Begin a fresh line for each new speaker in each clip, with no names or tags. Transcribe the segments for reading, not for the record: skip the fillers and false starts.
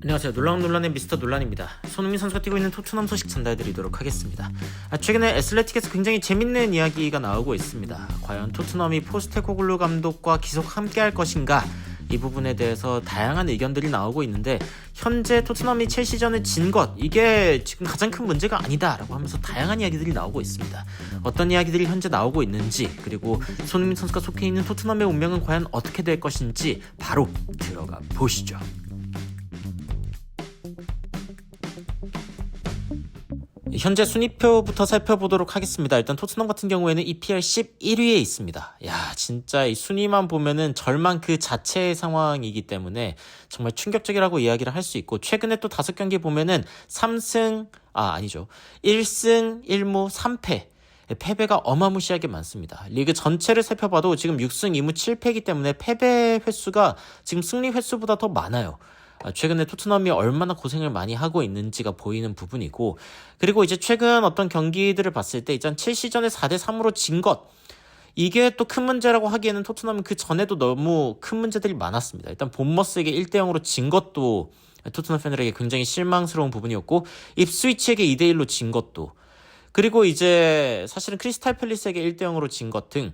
안녕하세요. 놀라운논란의 미스터 논란입니다. 손흥민 선수가 뛰고 있는 토트넘 소식 전달드리도록 하겠습니다. 최근에 애슬레틱에서 굉장히 재밌는 이야기가 나오고 있습니다. 과연 토트넘이 포스테코글루 감독과 계속 함께할 것인가? 이 부분에 대해서 다양한 의견들이 나오고 있는데, 현재 토트넘이 첼시전을 진 것, 이게 지금 가장 큰 문제가 아니다 라고 하면서 다양한 이야기들이 나오고 있습니다. 어떤 이야기들이 현재 나오고 있는지, 그리고 손흥민 선수가 속해 있는 토트넘의 운명은 과연 어떻게 될 것인지 바로 들어가 보시죠. 현재 순위표부터 살펴보도록 하겠습니다. 일단 토트넘 같은 경우에는 EPL 11위에 있습니다. 야, 진짜 이 순위만 보면은 절망 그 자체의 상황이기 때문에 정말 충격적이라고 이야기를 할 수 있고, 최근에 또 5경기 보면은 1승 1무 3패. 패배가 어마무시하게 많습니다. 리그 전체를 살펴봐도 지금 6승 2무 7패이기 때문에 패배 횟수가 지금 승리 횟수보다 더 많아요. 최근에 토트넘이 얼마나 고생을 많이 하고 있는지가 보이는 부분이고, 그리고 이제 최근 어떤 경기들을 봤을 때 일단 첼시전에 4대3으로 진 것, 이게 또 큰 문제라고 하기에는 토트넘은 그 전에도 너무 큰 문제들이 많았습니다. 일단 본머스에게 1대0으로 진 것도 토트넘 팬들에게 굉장히 실망스러운 부분이었고, 입스위치에게 2대1로 진 것도, 그리고 이제 사실은 크리스탈 팰리스에게 1대0으로 진 것 등,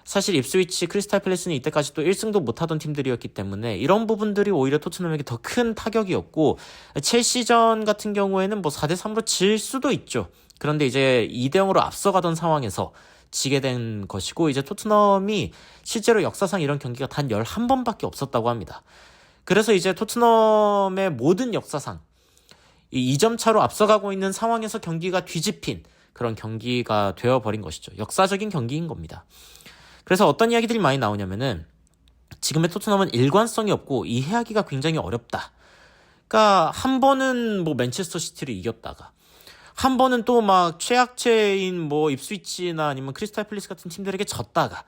사실 입스위치, 크리스탈 팰리스는 이때까지 또 1승도 못하던 팀들이었기 때문에 이런 부분들이 오히려 토트넘에게 더 큰 타격이었고, 첼시전 같은 경우에는 뭐 4대3으로 질 수도 있죠. 그런데 이제 2대0으로 앞서가던 상황에서 지게 된 것이고, 이제 토트넘이 실제로 역사상 이런 경기가 단 11번밖에 없었다고 합니다. 그래서 이제 토트넘의 모든 역사상 이 2점 차로 앞서가고 있는 상황에서 경기가 뒤집힌 그런 경기가 되어버린 것이죠. 역사적인 경기인 겁니다. 그래서 어떤 이야기들이 많이 나오냐면은, 지금의 토트넘은 일관성이 없고 이해하기가 굉장히 어렵다. 그러니까 한 번은 뭐 맨체스터 시티를 이겼다가, 한 번은 또 막 최악체인 뭐 입스위치나 아니면 크리스탈 팰리스 같은 팀들에게 졌다가,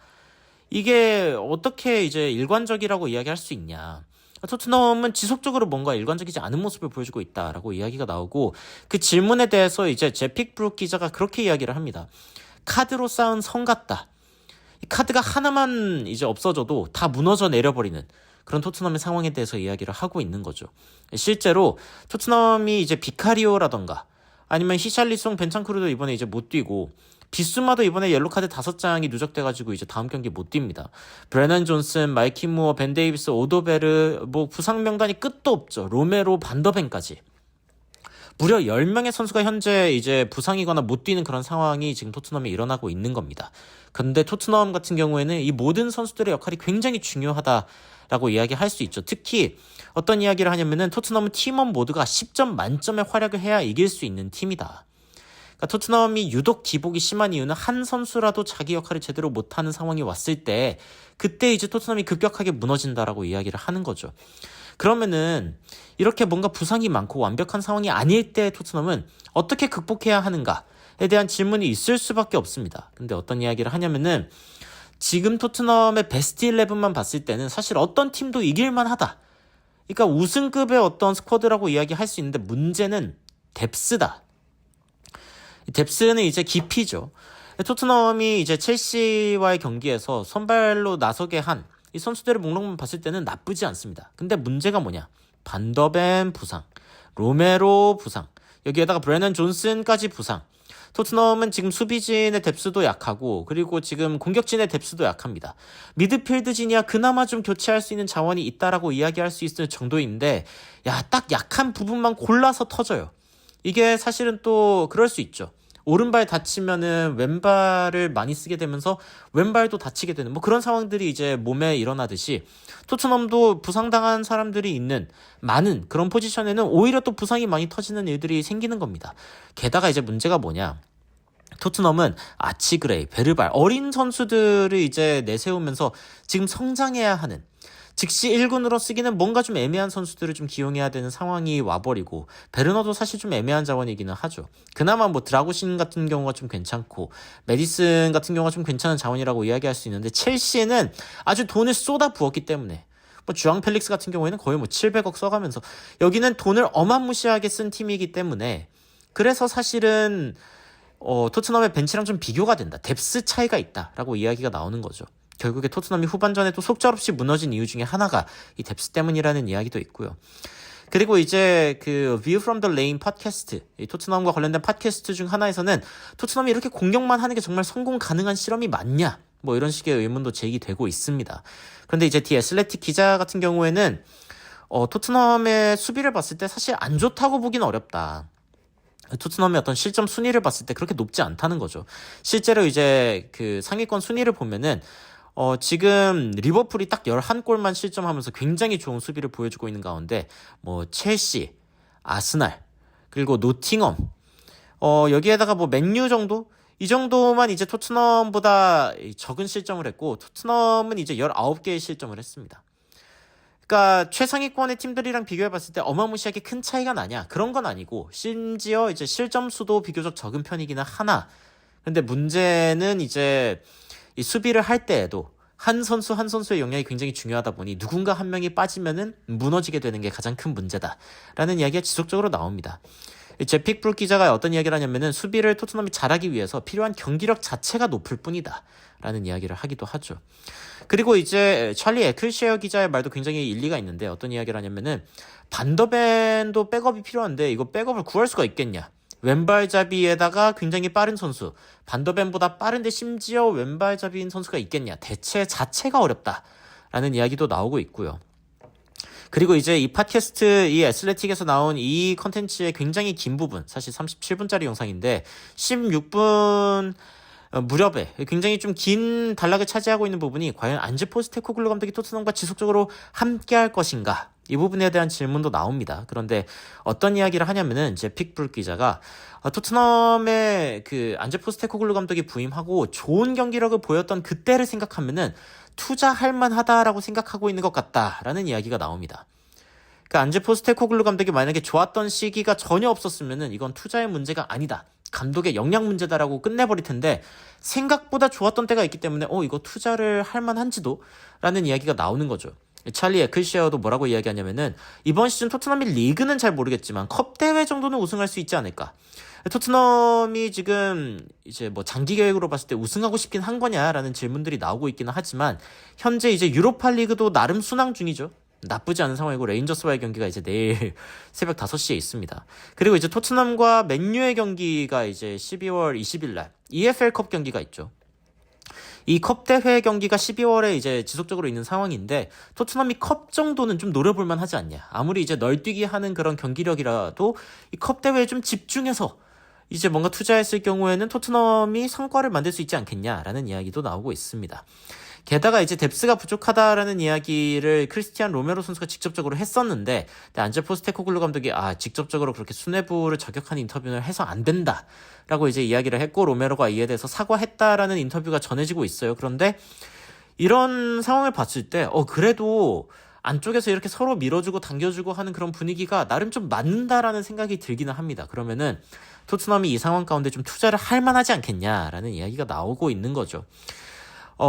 이게 어떻게 이제 일관적이라고 이야기할 수 있냐. 토트넘은 지속적으로 뭔가 일관적이지 않은 모습을 보여주고 있다라고 이야기가 나오고, 그 질문에 대해서 이제 제픽 브룩 기자가 그렇게 이야기를 합니다. 카드로 쌓은 성 같다. 이 카드가 하나만 이제 없어져도 다 무너져 내려버리는 그런 토트넘의 상황에 대해서 이야기를 하고 있는 거죠. 실제로 토트넘이 이제 비카리오라던가 아니면 히샬리송, 벤창크루도 이번에 이제 못 뛰고, 비수마도 이번에 옐로카드 5장이 누적돼가지고 이제 다음 경기 못 뜁니다. 브레넌 존슨, 마이키 무어, 벤 데이비스, 오도베르, 뭐 부상 명단이 끝도 없죠. 로메로, 반더벤까지. 무려 10명의 선수가 현재 이제 부상이거나 못 뛰는 그런 상황이 지금 토트넘에 일어나고 있는 겁니다. 근데 토트넘 같은 경우에는 이 모든 선수들의 역할이 굉장히 중요하다라고 이야기할 수 있죠. 특히 어떤 이야기를 하냐면은, 토트넘은 팀원 모두가 10점 만점의 활약을 해야 이길 수 있는 팀이다. 그러니까 토트넘이 유독 기복이 심한 이유는 한 선수라도 자기 역할을 제대로 못하는 상황이 왔을 때, 그때 이제 토트넘이 급격하게 무너진다라고 이야기를 하는 거죠. 그러면은 이렇게 뭔가 부상이 많고 완벽한 상황이 아닐 때 토트넘은 어떻게 극복해야 하는가에 대한 질문이 있을 수밖에 없습니다. 근데 어떤 이야기를 하냐면은, 지금 토트넘의 베스트 11만 봤을 때는 사실 어떤 팀도 이길만 하다. 그러니까 우승급의 어떤 스쿼드라고 이야기할 수 있는데, 문제는 뎁스다. 뎁스는 이제 깊이죠. 토트넘이 이제 첼시와의 경기에서 선발로 나서게 한 이 선수들의 목록만 봤을 때는 나쁘지 않습니다. 근데 문제가 뭐냐? 반더벤 부상, 로메로 부상, 여기에다가 브레넌 존슨까지 부상. 토트넘은 지금 수비진의 뎁스도 약하고, 그리고 지금 공격진의 뎁스도 약합니다. 미드필드진이야 그나마 좀 교체할 수 있는 자원이 있다라고 이야기할 수 있을 정도인데, 딱 약한 부분만 골라서 터져요. 이게 사실은 또 그럴 수 있죠. 오른발 다치면은 왼발을 많이 쓰게 되면서 왼발도 다치게 되는 뭐 그런 상황들이 이제 몸에 일어나듯이, 토트넘도 부상당한 사람들이 있는 많은 그런 포지션에는 오히려 또 부상이 많이 터지는 일들이 생기는 겁니다. 게다가 이제 문제가 뭐냐? 토트넘은 아치그레이, 베르발, 어린 선수들을 이제 내세우면서 지금 성장해야 하는, 즉시 1군으로 쓰기는 뭔가 좀 애매한 선수들을 좀 기용해야 되는 상황이 와버리고, 베르너도 사실 좀 애매한 자원이기는 하죠. 그나마 뭐 드라구신 같은 경우가 좀 괜찮고, 메디슨 같은 경우가 좀 괜찮은 자원이라고 이야기할 수 있는데, 첼시는 아주 돈을 쏟아 부었기 때문에, 뭐 주앙 펠릭스 같은 경우에는 거의 뭐 700억 써가면서, 여기는 돈을 어마무시하게 쓴 팀이기 때문에, 그래서 사실은 토트넘의 벤치랑 좀 비교가 된다. 뎁스 차이가 있다라고 이야기가 나오는 거죠. 결국에 토트넘이 후반전에 또 속절없이 무너진 이유 중에 하나가 이 뎁스 때문이라는 이야기도 있고요. 그리고 이제 그 View from the Lane 팟캐스트, 이 토트넘과 관련된 팟캐스트 중 하나에서는 토트넘이 이렇게 공격만 하는 게 정말 성공 가능한 실험이 맞냐? 뭐 이런 식의 의문도 제기되고 있습니다. 그런데 이제 디 애슬레틱 기자 같은 경우에는 토트넘의 수비를 봤을 때 사실 안 좋다고 보기는 어렵다. 토트넘의 어떤 실점 순위를 봤을 때 그렇게 높지 않다는 거죠. 실제로 이제 그 상위권 순위를 보면은 지금 리버풀이 딱 11골만 실점하면서 굉장히 좋은 수비를 보여주고 있는 가운데 뭐 첼시, 아스날, 그리고 노팅엄, 여기에다가 뭐 맨유 정도? 이 정도만 이제 토트넘보다 적은 실점을 했고 토트넘은 이제 19개의 실점을 했습니다. 그러니까 최상위권의 팀들이랑 비교해봤을 때 어마무시하게 큰 차이가 나냐? 그런 건 아니고 심지어 이제 실점 수도 비교적 적은 편이기는 하나. 근데 문제는 이제 이 수비를 할 때에도 한 선수 한 선수의 역량이 굉장히 중요하다 보니 누군가 한 명이 빠지면은 무너지게 되는 게 가장 큰 문제다라는 이야기가 지속적으로 나옵니다. 제 픽브룩 기자가 어떤 이야기를 하냐면은 수비를 토트넘이 잘하기 위해서 필요한 경기력 자체가 높을 뿐이다 라는 이야기를 하기도 하죠. 그리고 이제 찰리 에클셰어 기자의 말도 굉장히 일리가 있는데 어떤 이야기를 하냐면은 반더벤도 백업이 필요한데 이거 백업을 구할 수가 있겠냐? 왼발잡이에다가 굉장히 빠른 선수, 반더벤보다 빠른데 심지어 왼발잡이인 선수가 있겠냐? 대체 자체가 어렵다라는 이야기도 나오고 있고요. 그리고 이제 이 팟캐스트, 이 애슬레틱에서 나온 이 컨텐츠의 굉장히 긴 부분, 사실 37분짜리 영상인데 16분 무렵에 굉장히 좀 긴 단락을 차지하고 있는 부분이 과연 안제 포스테코글루 감독이 토트넘과 지속적으로 함께할 것인가? 이 부분에 대한 질문도 나옵니다. 그런데 어떤 이야기를 하냐면은 이제 픽브룩 기자가 토트넘의 그 안제 포스테코글루 감독이 부임하고 좋은 경기력을 보였던 그때를 생각하면은 투자할 만하다라고 생각하고 있는 것 같다라는 이야기가 나옵니다. 그러니까 안제 포스테코글루 감독이 만약에 좋았던 시기가 전혀 없었으면은 이건 투자의 문제가 아니다. 감독의 역량 문제다라고 끝내버릴 텐데 생각보다 좋았던 때가 있기 때문에 이거 투자를 할 만한지도 라는 이야기가 나오는 거죠. 찰리 에클셰어도 뭐라고 이야기하냐면은 이번 시즌 토트넘이 리그는 잘 모르겠지만 컵 대회 정도는 우승할 수 있지 않을까. 토트넘이 지금 이제 뭐 장기 계획으로 봤을 때 우승하고 싶긴 한 거냐라는 질문들이 나오고 있기는 하지만 현재 이제 유로파 리그도 나름 순항 중이죠. 나쁘지 않은 상황이고 레인저스와의 경기가 이제 내일 새벽 5시에 있습니다. 그리고 이제 토트넘과 맨유의 경기가 이제 12월 20일 날 EFL컵 경기가 있죠. 이 컵 대회 경기가 12월에 이제 지속적으로 있는 상황인데 토트넘이 컵 정도는 좀 노려볼 만하지 않냐. 아무리 이제 널뛰기 하는 그런 경기력이라도 이 컵 대회에 좀 집중해서 이제 뭔가 투자했을 경우에는 토트넘이 성과를 만들 수 있지 않겠냐라는 이야기도 나오고 있습니다. 게다가 이제 뎁스가 부족하다라는 이야기를 크리스티안 로메로 선수가 직접적으로 했었는데 안제 포스테코글루 감독이 직접적으로 그렇게 수뇌부를 저격하는 인터뷰를 해서 안 된다라고 이제 이야기를 했고 로메로가 이에 대해서 사과했다라는 인터뷰가 전해지고 있어요. 그런데 이런 상황을 봤을 때 그래도 안쪽에서 이렇게 서로 밀어주고 당겨주고 하는 그런 분위기가 나름 좀 맞는다라는 생각이 들기는 합니다. 그러면은 토트넘이 이 상황 가운데 좀 투자를 할 만하지 않겠냐라는 이야기가 나오고 있는 거죠.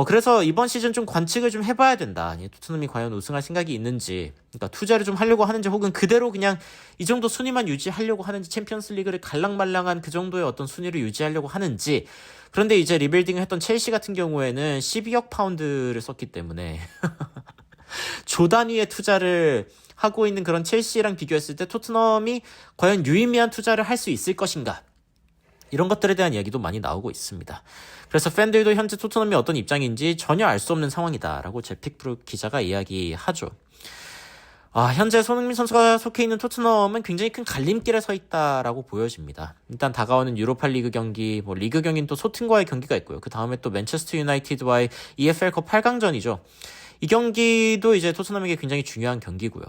그래서 이번 시즌 좀 관측을 좀 해봐야 된다. 토트넘이 과연 우승할 생각이 있는지, 그러니까 투자를 좀 하려고 하는지, 혹은 그대로 그냥 이 정도 순위만 유지하려고 하는지, 챔피언스 리그를 갈랑말랑한 그 정도의 어떤 순위를 유지하려고 하는지. 그런데 이제 리빌딩을 했던 첼시 같은 경우에는 12억 파운드를 썼기 때문에 조 단위의 투자를 하고 있는 그런 첼시랑 비교했을 때 토트넘이 과연 유의미한 투자를 할 수 있을 것인가? 이런 것들에 대한 이야기도 많이 나오고 있습니다. 그래서 팬들도 현재 토트넘이 어떤 입장인지 전혀 알 수 없는 상황이다라고 제 픽브룩 기자가 이야기하죠. 현재 손흥민 선수가 속해 있는 토트넘은 굉장히 큰 갈림길에 서 있다라고 보여집니다. 일단 다가오는 유로파 리그 경기, 리그 경기는 또 소튼과의 경기가 있고요. 그 다음에 또 맨체스터 유나이티드와의 EFL컵 8강전이죠. 이 경기도 이제 토트넘에게 굉장히 중요한 경기고요.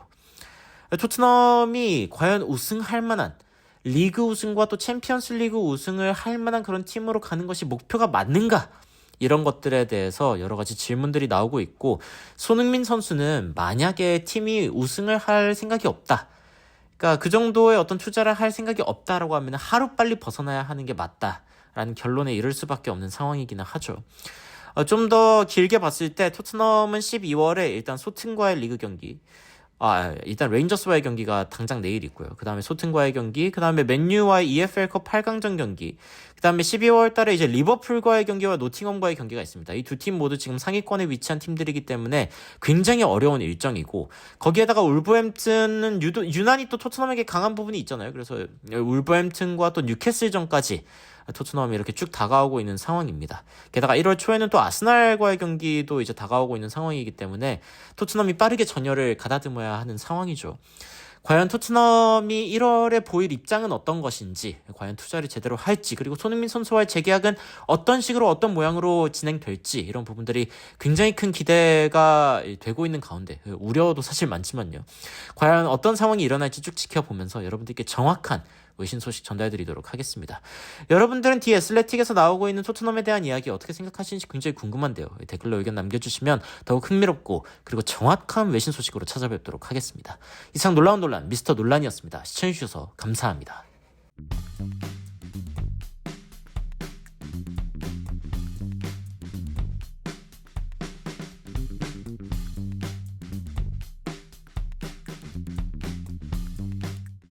토트넘이 과연 우승할 만한 리그 우승과 또 챔피언스 리그 우승을 할 만한 그런 팀으로 가는 것이 목표가 맞는가? 이런 것들에 대해서 여러 가지 질문들이 나오고 있고 손흥민 선수는 만약에 팀이 우승을 할 생각이 없다. 그러니까 그 정도의 어떤 투자를 할 생각이 없다라고 하면 하루빨리 벗어나야 하는 게 맞다라는 결론에 이를 수밖에 없는 상황이기는 하죠. 좀 더 길게 봤을 때 토트넘은 12월에 일단 소튼과의 리그 경기 일단 레인저스와의 경기가 당장 내일 있고요. 그 다음에 소튼과의 경기, 그 다음에 맨유와의 EFL컵 8강전 경기, 그 다음에 12월 달에 이제 리버풀과의 경기와 노팅엄과의 경기가 있습니다. 이 두 팀 모두 지금 상위권에 위치한 팀들이기 때문에 굉장히 어려운 일정이고, 거기에다가 울버햄튼은 유난히 또 토트넘에게 강한 부분이 있잖아요. 그래서 울버햄튼과 또 뉴캐슬전까지 토트넘이 이렇게 쭉 다가오고 있는 상황입니다. 게다가 1월 초에는 또 아스날과의 경기도 이제 다가오고 있는 상황이기 때문에 토트넘이 빠르게 전열을 가다듬어야 하는 상황이죠. 과연 토트넘이 1월에 보일 입장은 어떤 것인지, 과연 투자를 제대로 할지, 그리고 손흥민 선수와의 재계약은 어떤 식으로 어떤 모양으로 진행될지, 이런 부분들이 굉장히 큰 기대가 되고 있는 가운데 우려도 사실 많지만요. 과연 어떤 상황이 일어날지 쭉 지켜보면서 여러분들께 정확한 외신 소식 전달드리도록 하겠습니다. 여러분들은 뒤에 애슬레틱에서 나오고 있는 토트넘에 대한 이야기 어떻게 생각하시는지 굉장히 궁금한데요. 댓글로 의견 남겨주시면 더욱 흥미롭고 그리고 정확한 외신 소식으로 찾아뵙도록 하겠습니다. 이상 놀라운 논란 미스터 논란이었습니다. 시청해주셔서 감사합니다.